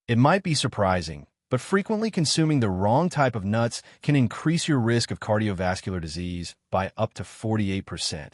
It might be surprising, but frequently consuming the wrong type of nuts can increase your risk of cardiovascular disease by up to 48%,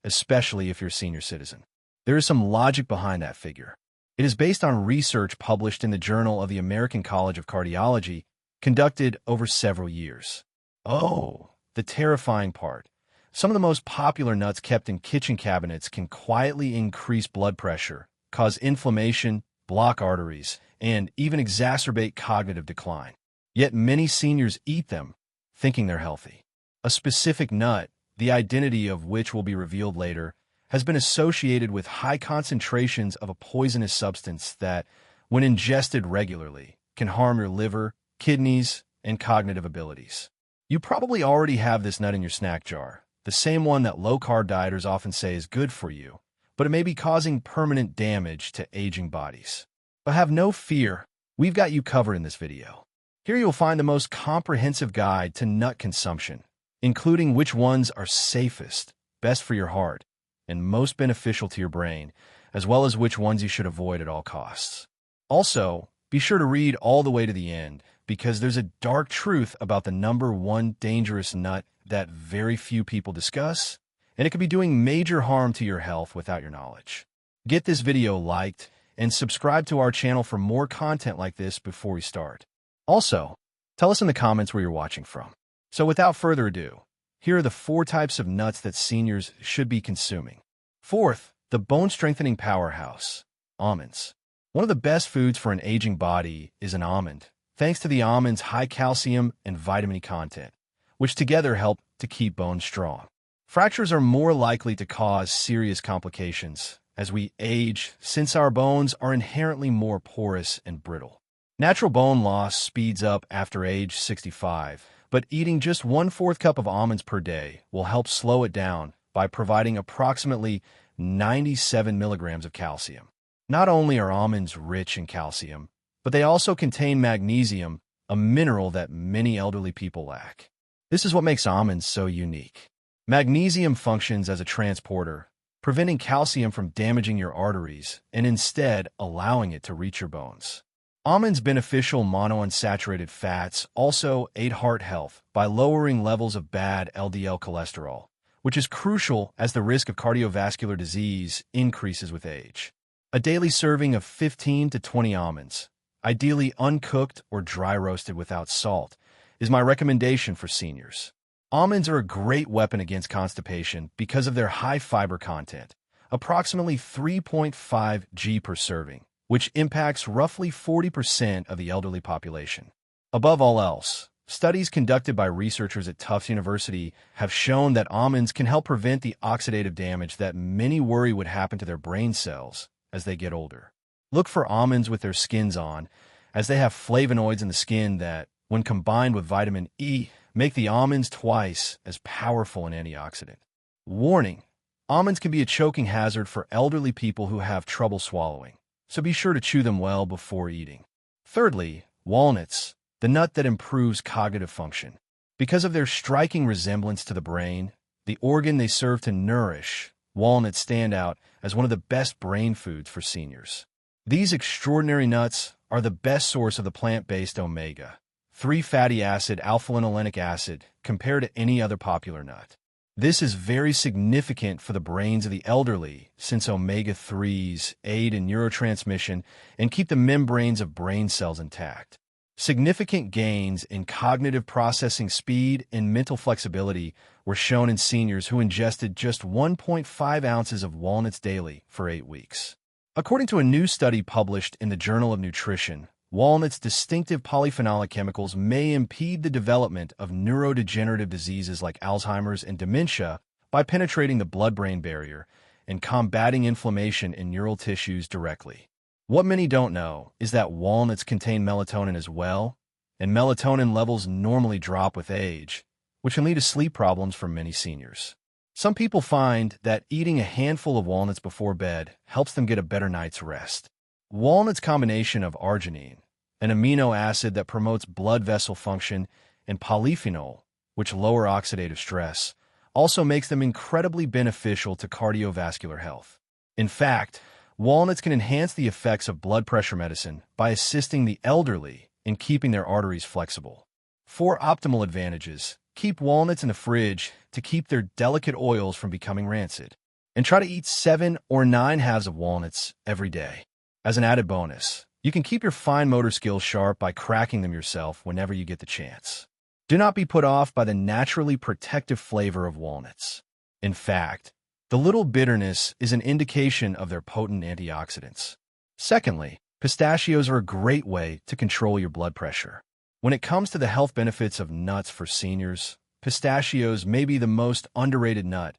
especially if you're a senior citizen. There is some logic behind that figure. It is based on research published in the Journal of the American College of Cardiology, conducted over several years. Oh, the terrifying part. Some of the most popular nuts kept in kitchen cabinets can quietly increase blood pressure, cause inflammation, block arteries, and even exacerbate cognitive decline. Yet many seniors eat them, thinking they're healthy. A specific nut, the identity of which will be revealed later, has been associated with high concentrations of a poisonous substance that, when ingested regularly, can harm your liver, kidneys, and cognitive abilities. You probably already have this nut in your snack jar, the same one that low-carb dieters often say is good for you, but it may be causing permanent damage to aging bodies. But have no fear, we've got you covered in this video. Here you'll find the most comprehensive guide to nut consumption, including which ones are safest, best for your heart, and most beneficial to your brain, as well as which ones you should avoid at all costs. Also, be sure to read all the way to the end, because there's a dark truth about the number one dangerous nut that very few people discuss, and it could be doing major harm to your health without your knowledge. Get this video liked, and subscribe to our channel for more content like this before we start. Also, tell us in the comments where you're watching from. So without further ado, here are the 4 types of nuts that seniors should be consuming. Fourth, the bone-strengthening powerhouse, almonds. One of the best foods for an aging body is an almond, thanks to the almond's high calcium and vitamin E content, which together help to keep bones strong. Fractures are more likely to cause serious complications as we age, since our bones are inherently more porous and brittle. Natural bone loss speeds up after age 65, but eating just 1/4 cup of almonds per day will help slow it down by providing approximately 97 milligrams of calcium. Not only are almonds rich in calcium, but they also contain magnesium, a mineral that many elderly people lack. This is what makes almonds so unique. Magnesium functions as a transporter, preventing calcium from damaging your arteries and instead allowing it to reach your bones. Almonds' beneficial monounsaturated fats also aid heart health by lowering levels of bad LDL cholesterol, which is crucial as the risk of cardiovascular disease increases with age. A daily serving of 15 to 20 almonds, ideally uncooked or dry roasted without salt, is my recommendation for seniors. Almonds are a great weapon against constipation because of their high fiber content, approximately 3.5 g per serving, which impacts roughly 40% of the elderly population. Above all else, studies conducted by researchers at Tufts University have shown that almonds can help prevent the oxidative damage that many worry would happen to their brain cells as they get older. Look for almonds with their skins on, as they have flavonoids in the skin that, when combined with vitamin E, make the almonds twice as powerful an antioxidant. Warning: almonds can be a choking hazard for elderly people who have trouble swallowing, so be sure to chew them well before eating. Thirdly, walnuts, the nut that improves cognitive function. Because of their striking resemblance to the brain, the organ they serve to nourish, walnuts stand out as one of the best brain foods for seniors. These extraordinary nuts are the best source of the plant-based omega-3 fatty acid alpha-linolenic acid compared to any other popular nut. This is very significant for the brains of the elderly, since omega-3s aid in neurotransmission and keep the membranes of brain cells intact. Significant gains in cognitive processing speed and mental flexibility were shown in seniors who ingested just 1.5 ounces of walnuts daily for 8 weeks. According to a new study published in the Journal of Nutrition, walnuts' distinctive polyphenolic chemicals may impede the development of neurodegenerative diseases like Alzheimer's and dementia by penetrating the blood-brain barrier and combating inflammation in neural tissues directly. What many don't know is that walnuts contain melatonin as well, and melatonin levels normally drop with age, which can lead to sleep problems for many seniors. Some people find that eating a handful of walnuts before bed helps them get a better night's rest. Walnuts' combination of arginine, an amino acid that promotes blood vessel function, and polyphenol, which lower oxidative stress, also makes them incredibly beneficial to cardiovascular health. In fact, walnuts can enhance the effects of blood pressure medicine by assisting the elderly in keeping their arteries flexible. For optimal advantages, keep walnuts in the fridge to keep their delicate oils from becoming rancid. And try to eat 7 or 9 halves of walnuts every day. As an added bonus, you can keep your fine motor skills sharp by cracking them yourself whenever you get the chance. Do not be put off by the naturally protective flavor of walnuts. In fact, the little bitterness is an indication of their potent antioxidants. Secondly, pistachios are a great way to control your blood pressure. When it comes to the health benefits of nuts for seniors, pistachios may be the most underrated nut,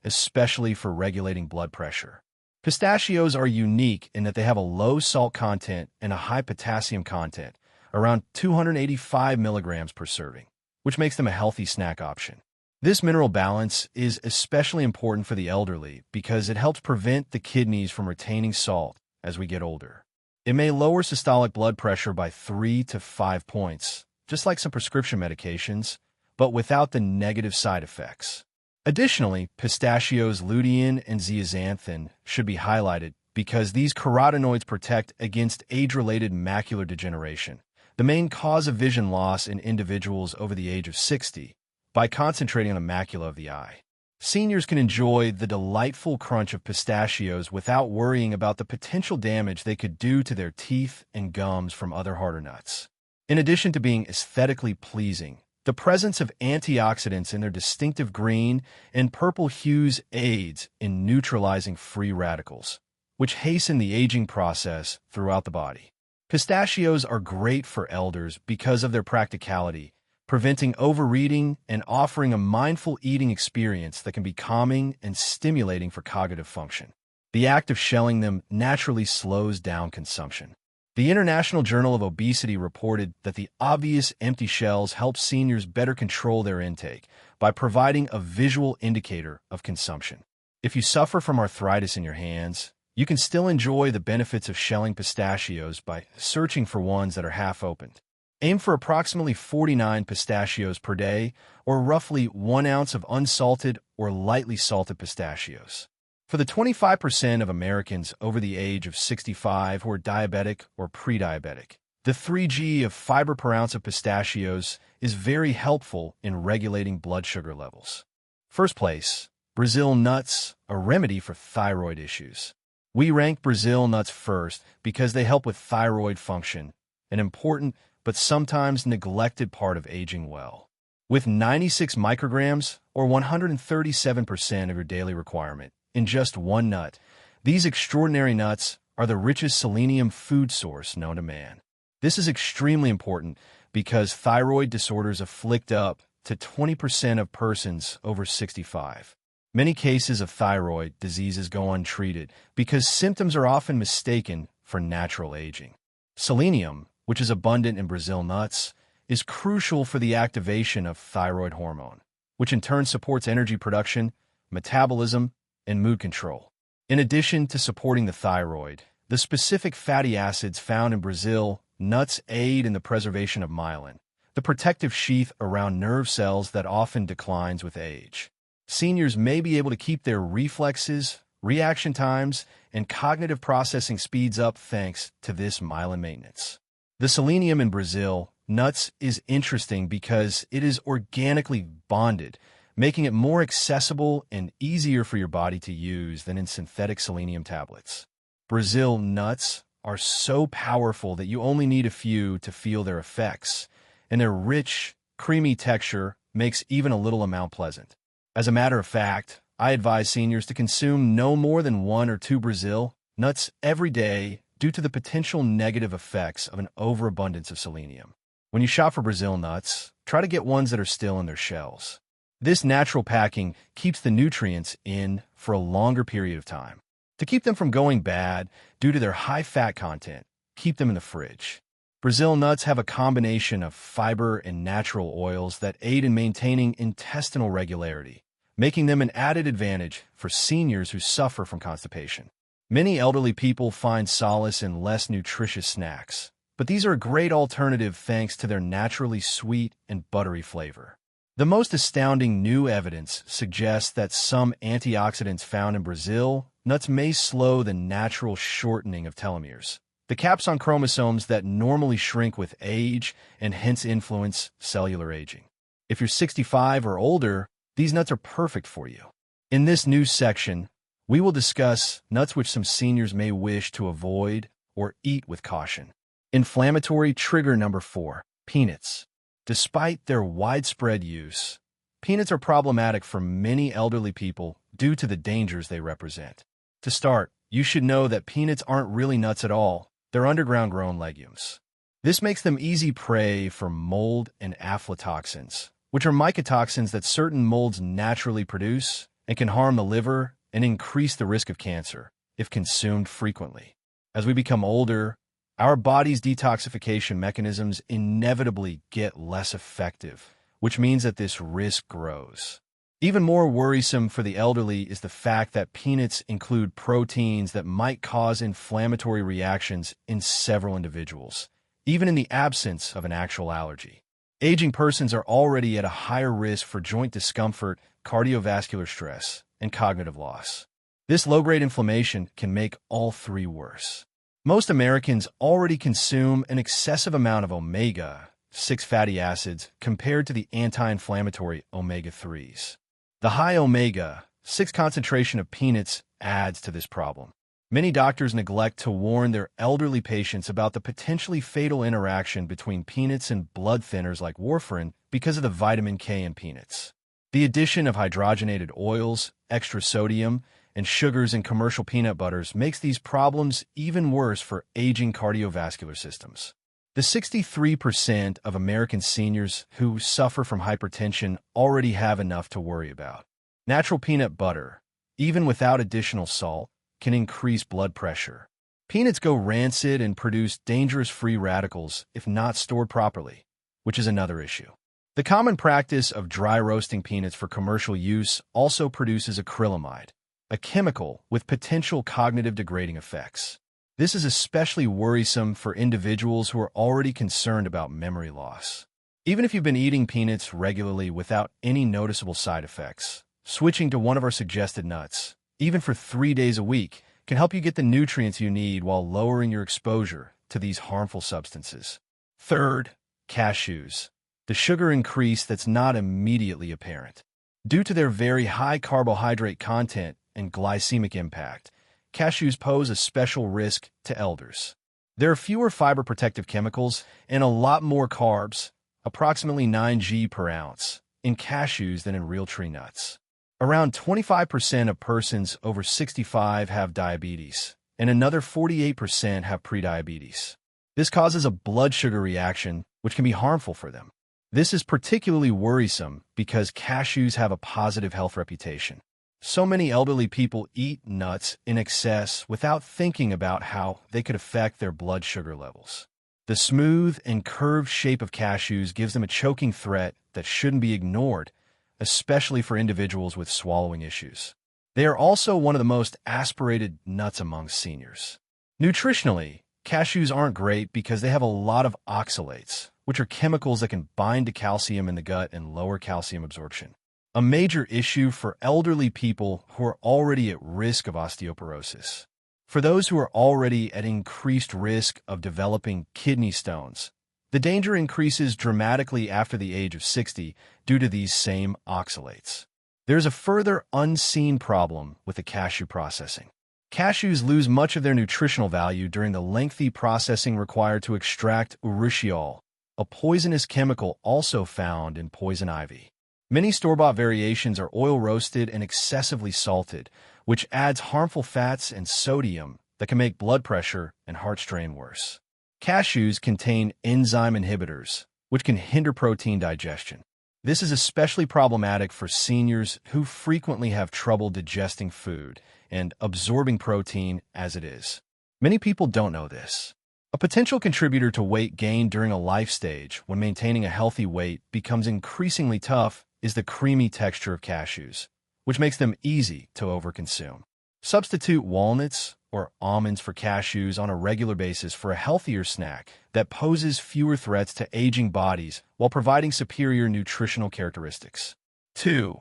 especially for regulating blood pressure. Pistachios are unique in that they have a low salt content and a high potassium content, around 285 milligrams per serving, which makes them a healthy snack option. This mineral balance is especially important for the elderly because it helps prevent the kidneys from retaining salt as we get older. It may lower systolic blood pressure by 3 to 5 points, just like some prescription medications, but without the negative side effects. Additionally, pistachios' lutein and zeaxanthin should be highlighted because these carotenoids protect against age-related macular degeneration, the main cause of vision loss in individuals over the age of 60, by concentrating on the macula of the eye. Seniors can enjoy the delightful crunch of pistachios without worrying about the potential damage they could do to their teeth and gums from other harder nuts. In addition to being aesthetically pleasing, the presence of antioxidants in their distinctive green and purple hues aids in neutralizing free radicals, which hasten the aging process throughout the body. Pistachios are great for elders because of their practicality, preventing overeating and offering a mindful eating experience that can be calming and stimulating for cognitive function. The act of shelling them naturally slows down consumption. The International Journal of Obesity reported that the obvious empty shells help seniors better control their intake by providing a visual indicator of consumption. If you suffer from arthritis in your hands, you can still enjoy the benefits of shelling pistachios by searching for ones that are half opened. Aim for approximately 49 pistachios per day, or roughly 1 ounce of unsalted or lightly salted pistachios. For the 25% of Americans over the age of 65 who are diabetic or pre-diabetic, the 3g of fiber per ounce of pistachios is very helpful in regulating blood sugar levels. First place, Brazil nuts, a remedy for thyroid issues. We rank Brazil nuts first because they help with thyroid function, an important but sometimes neglected part of aging well. With 96 micrograms, or 137% of your daily requirement, in just one nut, these extraordinary nuts are the richest selenium food source known to man. This is extremely important because thyroid disorders afflict up to 20% of persons over 65. Many cases of thyroid diseases go untreated because symptoms are often mistaken for natural aging. Selenium, which is abundant in Brazil nuts, is crucial for the activation of thyroid hormone, which in turn supports energy production, metabolism, and mood control. In addition to supporting the thyroid, the specific fatty acids found in Brazil nuts aid in the preservation of myelin, the protective sheath around nerve cells that often declines with age. Seniors may be able to keep their reflexes, reaction times, and cognitive processing speeds up thanks to this myelin maintenance. The selenium in Brazil nuts is interesting because it is organically bonded, making it more accessible and easier for your body to use than in synthetic selenium tablets. Brazil nuts are so powerful that you only need a few to feel their effects, and their rich, creamy texture makes even a little amount pleasant. As a matter of fact, I advise seniors to consume no more than 1 or 2 Brazil nuts every day due to the potential negative effects of an overabundance of selenium. When you shop for Brazil nuts, try to get ones that are still in their shells. This natural packing keeps the nutrients in for a longer period of time. To keep them from going bad due to their high fat content, keep them in the fridge. Brazil nuts have a combination of fiber and natural oils that aid in maintaining intestinal regularity, making them an added advantage for seniors who suffer from constipation. Many elderly people find solace in less nutritious snacks, but these are a great alternative thanks to their naturally sweet and buttery flavor. The most astounding new evidence suggests that some antioxidants found in Brazil nuts may slow the natural shortening of telomeres, the caps on chromosomes that normally shrink with age and hence influence cellular aging. If you're 65 or older, these nuts are perfect for you. In this new section, we will discuss nuts which some seniors may wish to avoid or eat with caution. Inflammatory trigger number 4, peanuts. Despite their widespread use, peanuts are problematic for many elderly people due to the dangers they represent. To start, you should know that peanuts aren't really nuts at all. They're underground-grown legumes. This makes them easy prey for mold and aflatoxins, which are mycotoxins that certain molds naturally produce and can harm the liver and increase the risk of cancer if consumed frequently. As we become older, our body's detoxification mechanisms inevitably get less effective, which means that this risk grows. Even more worrisome for the elderly is the fact that peanuts include proteins that might cause inflammatory reactions in several individuals, even in the absence of an actual allergy. Aging persons are already at a higher risk for joint discomfort, cardiovascular stress, and cognitive loss. This low-grade inflammation can make all three worse. Most Americans already consume an excessive amount of omega-6 fatty acids compared to the anti-inflammatory omega-3s. The high omega-6 concentration of peanuts adds to this problem. Many doctors neglect to warn their elderly patients about the potentially fatal interaction between peanuts and blood thinners like warfarin because of the vitamin K in peanuts. The addition of hydrogenated oils, extra sodium, and sugars in commercial peanut butters makes these problems even worse for aging cardiovascular systems. The 63% of American seniors who suffer from hypertension already have enough to worry about. Natural peanut butter, even without additional salt, can increase blood pressure. Peanuts go rancid and produce dangerous free radicals if not stored properly, which is another issue. The common practice of dry roasting peanuts for commercial use also produces acrylamide, a chemical with potential cognitive degrading effects. This is especially worrisome for individuals who are already concerned about memory loss. Even if you've been eating peanuts regularly without any noticeable side effects, switching to one of our suggested nuts, even for 3 days a week, can help you get the nutrients you need while lowering your exposure to these harmful substances. Third, cashews. The sugar increase that's not immediately apparent. Due to their very high carbohydrate content and glycemic impact, cashews pose a special risk to elders. There are fewer fiber protective chemicals and a lot more carbs, approximately 9 g per ounce, in cashews than in real tree nuts. Around 25% of persons over 65 have diabetes, and another 48% have prediabetes. This causes a blood sugar reaction, which can be harmful for them. This is particularly worrisome because cashews have a positive health reputation. So many elderly people eat nuts in excess without thinking about how they could affect their blood sugar levels. The smooth and curved shape of cashews gives them a choking threat that shouldn't be ignored, especially for individuals with swallowing issues. They are also one of the most aspirated nuts among seniors. Nutritionally, cashews aren't great because they have a lot of oxalates, which are chemicals that can bind to calcium in the gut and lower calcium absorption. A major issue for elderly people who are already at risk of osteoporosis. For those who are already at increased risk of developing kidney stones, the danger increases dramatically after the age of 60 due to these same oxalates. There's a further unseen problem with the cashew processing. Cashews lose much of their nutritional value during the lengthy processing required to extract urushiol, a poisonous chemical also found in poison ivy. Many store-bought variations are oil-roasted and excessively salted, which adds harmful fats and sodium that can make blood pressure and heart strain worse. Cashews contain enzyme inhibitors, which can hinder protein digestion. This is especially problematic for seniors who frequently have trouble digesting food and absorbing protein as it is. Many people don't know this. A potential contributor to weight gain during a life stage when maintaining a healthy weight becomes increasingly tough is the creamy texture of cashews, which makes them easy to overconsume. Substitute walnuts or almonds for cashews on a regular basis for a healthier snack that poses fewer threats to aging bodies while providing superior nutritional characteristics. 2.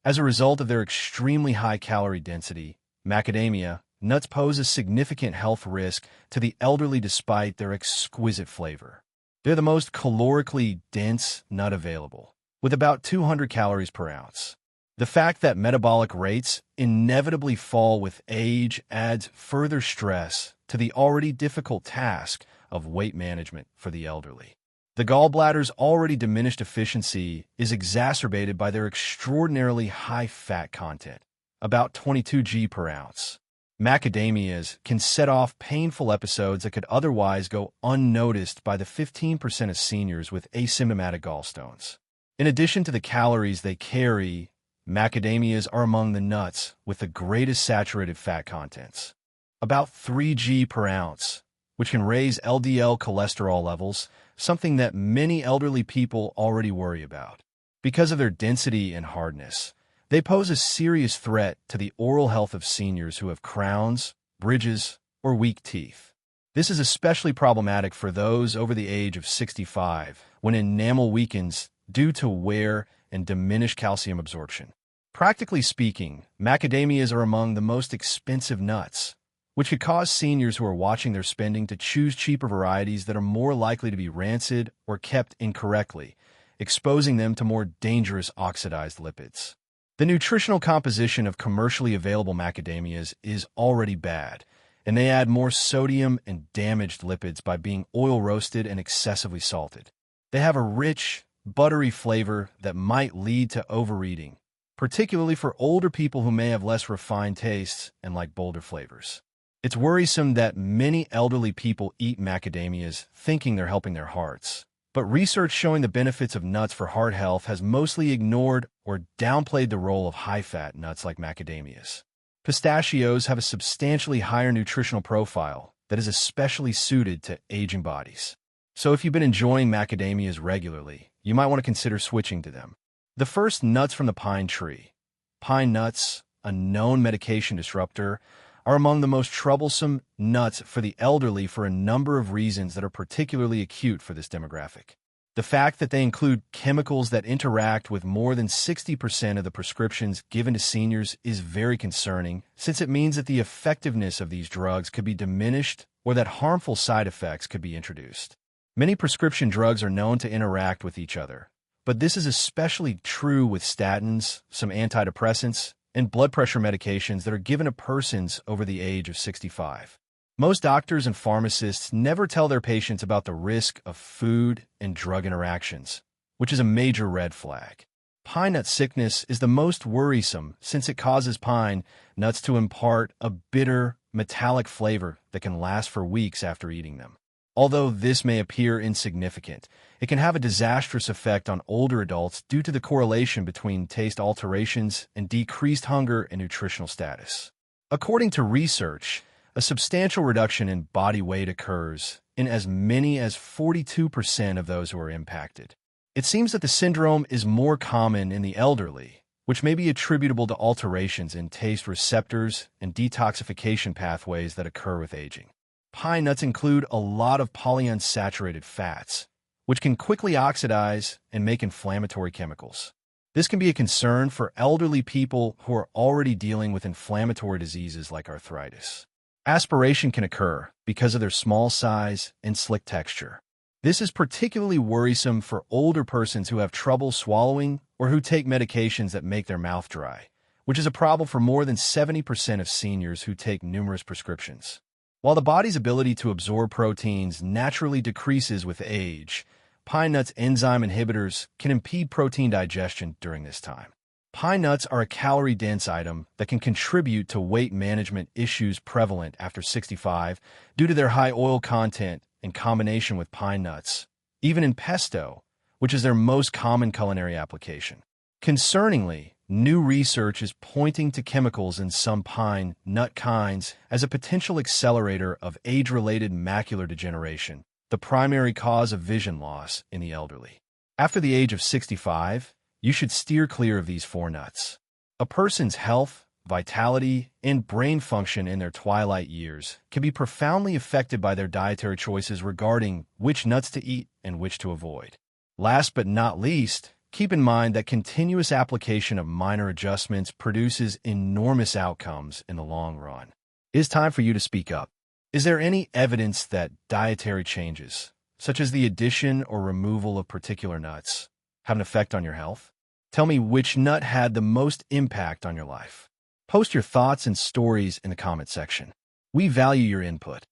As a result of their extremely high calorie density, Macadamia nuts pose a significant health risk to the elderly despite their exquisite flavor. They're the most calorically dense nut available, with about 200 calories per ounce. The fact that metabolic rates inevitably fall with age adds further stress to the already difficult task of weight management for the elderly. The gallbladder's already diminished efficiency is exacerbated by their extraordinarily high fat content, about 22 g per ounce. Macadamias can set off painful episodes that could otherwise go unnoticed by the 15% of seniors with asymptomatic gallstones. In addition to the calories they carry, macadamias are among the nuts with the greatest saturated fat contents, about 3 g per ounce, which can raise LDL cholesterol levels, something that many elderly people already worry about. Because of their density and hardness, they pose a serious threat to the oral health of seniors who have crowns, bridges, or weak teeth. This is especially problematic for those over the age of 65, when enamel weakens due to wear and diminished calcium absorption. Practically speaking, macadamias are among the most expensive nuts, which could cause seniors who are watching their spending to choose cheaper varieties that are more likely to be rancid or kept incorrectly, exposing them to more dangerous oxidized lipids. The nutritional composition of commercially available macadamias is already bad, and they add more sodium and damaged lipids by being oil roasted and excessively salted. They have a rich, buttery flavor that might lead to overeating, particularly for older people who may have less refined tastes and like bolder flavors. It's worrisome that many elderly people eat macadamias thinking they're helping their hearts. But research showing the benefits of nuts for heart health has mostly ignored or downplayed the role of high-fat nuts like macadamias. Pistachios have a substantially higher nutritional profile that is especially suited to aging bodies. So if you've been enjoying macadamias regularly, you might want to consider switching to them. The first, nuts from the pine tree. Pine nuts, a known medication disruptor, are among the most troublesome nuts for the elderly for a number of reasons that are particularly acute for this demographic. The fact that they include chemicals that interact with more than 60% of the prescriptions given to seniors is very concerning, since it means that the effectiveness of these drugs could be diminished or that harmful side effects could be introduced. Many prescription drugs are known to interact with each other, but this is especially true with statins, some antidepressants, and blood pressure medications that are given to persons over the age of 65. Most doctors and pharmacists never tell their patients about the risk of food and drug interactions, which is a major red flag. Pine nut sickness is the most worrisome since it causes pine nuts to impart a bitter, metallic flavor that can last for weeks after eating them. Although this may appear insignificant, it can have a disastrous effect on older adults due to the correlation between taste alterations and decreased hunger and nutritional status. According to research, a substantial reduction in body weight occurs in as many as 42% of those who are impacted. It seems that the syndrome is more common in the elderly, which may be attributable to alterations in taste receptors and detoxification pathways that occur with aging. Pine nuts include a lot of polyunsaturated fats, which can quickly oxidize and make inflammatory chemicals. This can be a concern for elderly people who are already dealing with inflammatory diseases like arthritis. Aspiration can occur because of their small size and slick texture. This is particularly worrisome for older persons who have trouble swallowing or who take medications that make their mouth dry, which is a problem for more than 70% of seniors who take numerous prescriptions. While the body's ability to absorb proteins naturally decreases with age, pine nuts enzyme inhibitors can impede protein digestion during this time. Pine nuts are a calorie-dense item that can contribute to weight management issues prevalent after 65 due to their high oil content in combination with pine nuts, even in pesto, which is their most common culinary application. Concerningly, new research is pointing to chemicals in some pine nut kinds as a potential accelerator of age-related macular degeneration, the primary cause of vision loss in the elderly. After the age of 65, you should steer clear of these four nuts. A person's health, vitality, and brain function in their twilight years can be profoundly affected by their dietary choices regarding which nuts to eat and which to avoid. Last but not least, Keep in mind that continuous application of minor adjustments produces enormous outcomes in the long run. It is time for you to speak up. Is there any evidence that dietary changes, such as the addition or removal of particular nuts, have an effect on your health? Tell me which nut had the most impact on your life. Post your thoughts and stories in the comment section. We value your input.